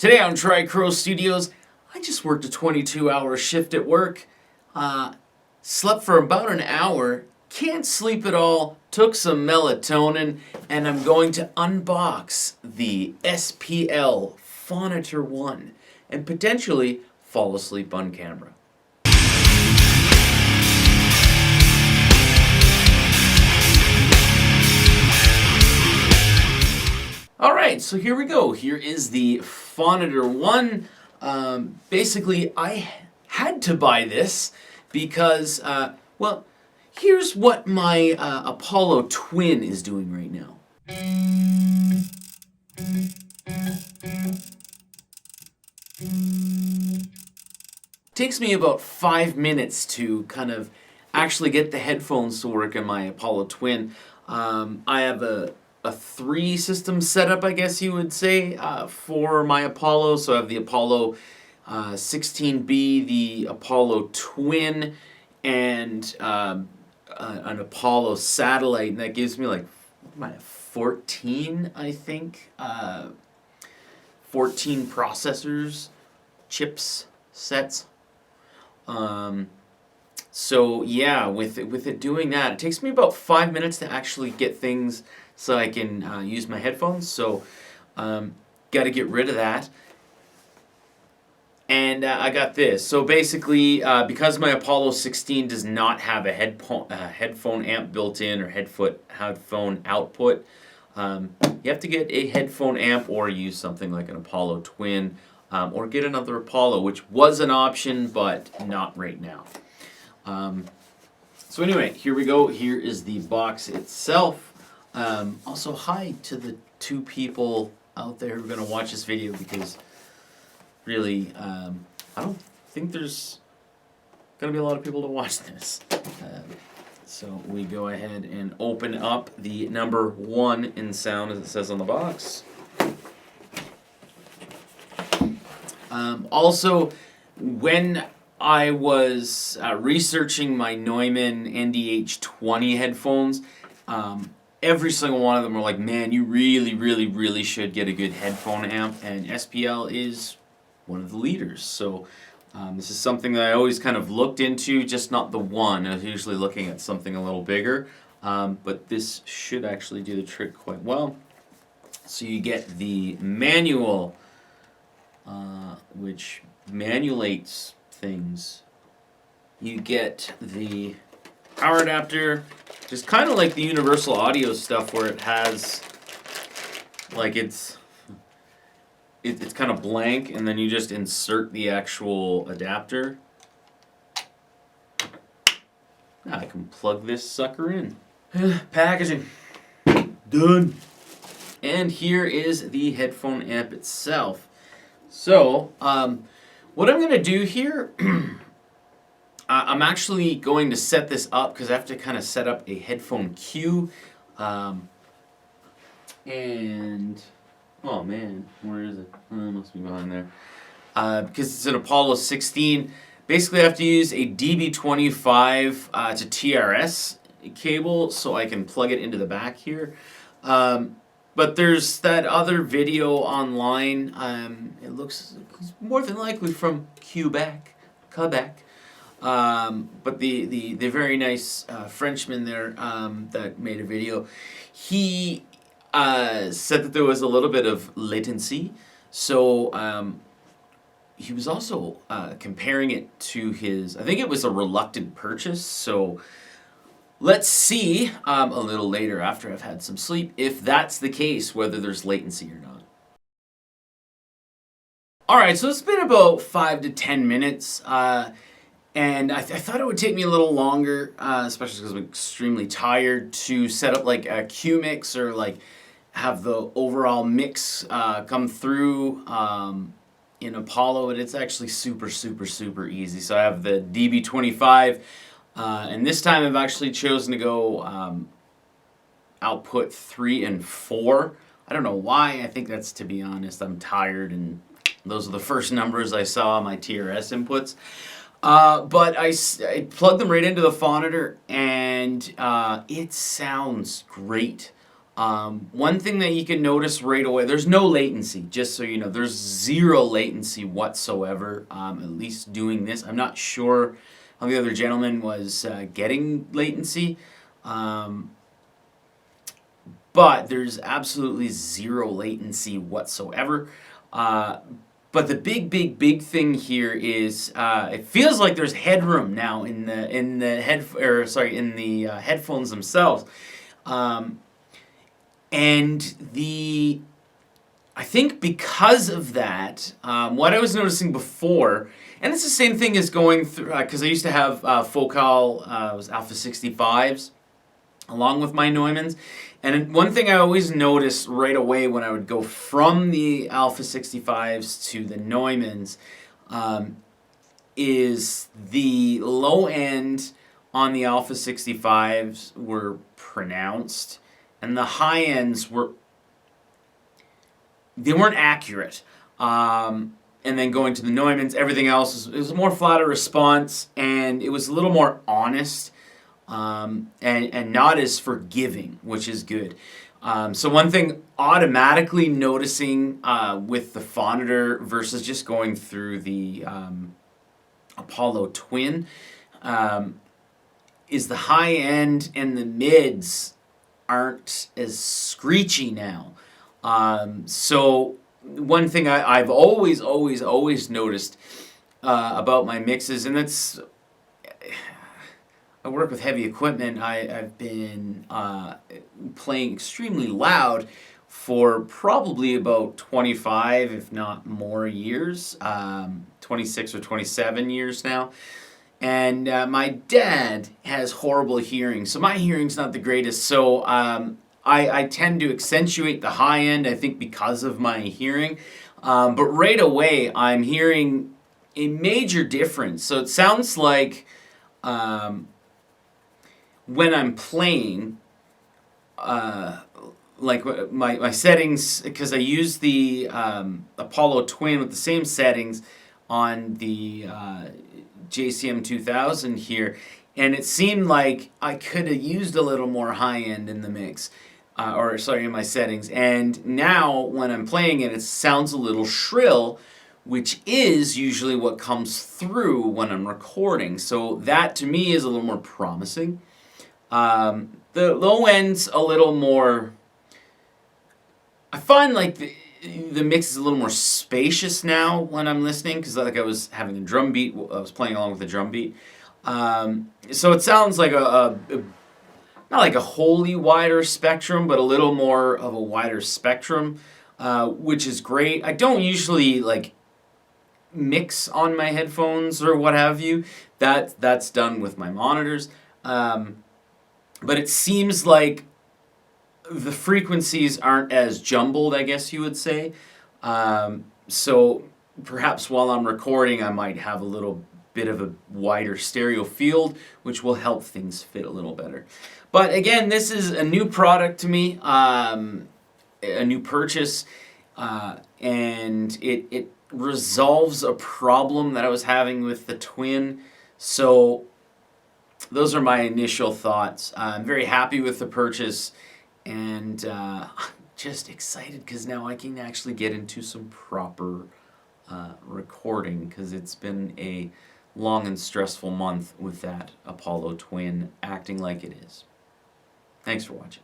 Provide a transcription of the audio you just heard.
Today on Tri-Crow Studios, I just worked a 22-hour shift at work, slept for about an hour, can't sleep at all, took some melatonin, and I'm going to unbox the SPL Phonitor 1 and potentially fall asleep on camera. Alright, so here we go. Here is the Phonitor 1. Basically, I had to buy this because, well, here's what my Apollo Twin is doing right now. Takes me about 5 minutes to kind of actually get the headphones to work in my Apollo Twin. I have a 3 system setup, I guess you would say, for my Apollo. So I have the Apollo 16B, the Apollo Twin, and an Apollo satellite, and that gives me like 14, I think, 14 processors, chips, sets. So yeah, with it doing that, it takes me about 5 minutes to actually get things so I can use my headphones. So got to get rid of that. And I got this. So basically, because my Apollo 16 does not have a headphone amp built in or headphone output, you have to get a headphone amp or use something like an Apollo Twin, or get another Apollo, which was an option, but not right now. So anyway, here we go. Here is the box itself. Also, hi to the 2 people out there who are going to watch this video, because really, I don't think there's going to be a lot of people to watch this. So we go ahead and open up the number 1 in sound, as it says on the box. Also, when I was researching my Neumann NDH20 headphones, every single one of them were like, man, you really should get a good headphone amp, and SPL is one of the leaders. So this is something that I always kind of looked into, just not the one. I was usually looking at something a little bigger, but this should actually do the trick quite well. So you get the manual, which manulates things. You get the power adapter, just kind of like the universal audio stuff, where it has, like, it's kind of blank, and then you just insert the actual adapter. Now I can plug this sucker in. Packaging. Done. And here is the headphone amp itself. So, what I'm going to do here, I'm actually going to set this up because I have to kind of set up a headphone cue. And, oh man, where is it? Oh, it must be behind there. Because it's an Apollo 16. Basically, I have to use a DB25 to TRS cable so I can plug it into the back here. But there's that other video online. It looks more than likely from Quebec. But the very nice Frenchman there that made a video, he said that there was a little bit of latency. So he was also comparing it to his, I think it was a reluctant purchase. So let's see a little later, after I've had some sleep, if that's the case, whether there's latency or not. Alright, so it's been about 5 to 10 minutes, and I thought it would take me a little longer, especially because I'm extremely tired, to set up like a Q mix, or like have the overall mix come through in Apollo, and it's actually super easy. So I have the DB25, and this time I've actually chosen to go output 3 and 4. I don't know why. I think that's, to be honest, I'm tired, and those are the first numbers I saw on my TRS inputs. But I plugged them right into the Phonitor, and it sounds great. One thing that you can notice right away, there's no latency, just so you know. There's zero latency whatsoever, at least doing this. I'm not sure how the other gentleman was getting latency, but there's absolutely zero latency whatsoever. But the big thing here is it feels like there's headroom now in the headphones themselves. And I think because of that, what I was noticing before, and it's the same thing as going through, because I used to have Focal, was Alpha 65s, along with my Neumanns. And one thing I always noticed right away when I would go from the Alpha 65s to the Neumanns is the low end on the Alpha 65s were pronounced, and the high ends weren't accurate. And then going to the Neumanns, everything else it was a more flatter response, and it was a little more honest, and not as forgiving, which is good. So one thing automatically noticing with the Phonitor versus just going through the Apollo Twin is the high end and the mids aren't as screechy now. So one thing I've always noticed about my mixes, and that's I work with heavy equipment. I've been playing extremely loud for probably about 25, if not more years, 26 or 27 years now. And my dad has horrible hearing, so my hearing's not the greatest. So I tend to accentuate the high end, I think, because of my hearing. But right away, I'm hearing a major difference. So it sounds like when I'm playing, like my settings, because I use the Apollo Twin with the same settings on the JCM 2000 here, and it seemed like I could have used a little more high end in the mix, in my settings. And now when I'm playing it, it sounds a little shrill, which is usually what comes through when I'm recording. So that to me is a little more promising. The low end's a little more. I find like the mix is a little more spacious now when I'm listening, because like I was having a drum beat, I was playing along with the drum beat. So it sounds like a not like a wholly wider spectrum, but a little more of a wider spectrum, which is great. I don't usually like mix on my headphones or what have you. That's done with my monitors. But it seems like the frequencies aren't as jumbled, I guess you would say. So perhaps while I'm recording, I might have a little bit of a wider stereo field, which will help things fit a little better. But again, this is a new product to me, a new purchase, and it resolves a problem that I was having with the Twin. So those are my initial thoughts. I'm very happy with the purchase, and just excited because now I can actually get into some proper recording, because it's been a long and stressful month with that Apollo Twin acting like it is. Thanks for watching.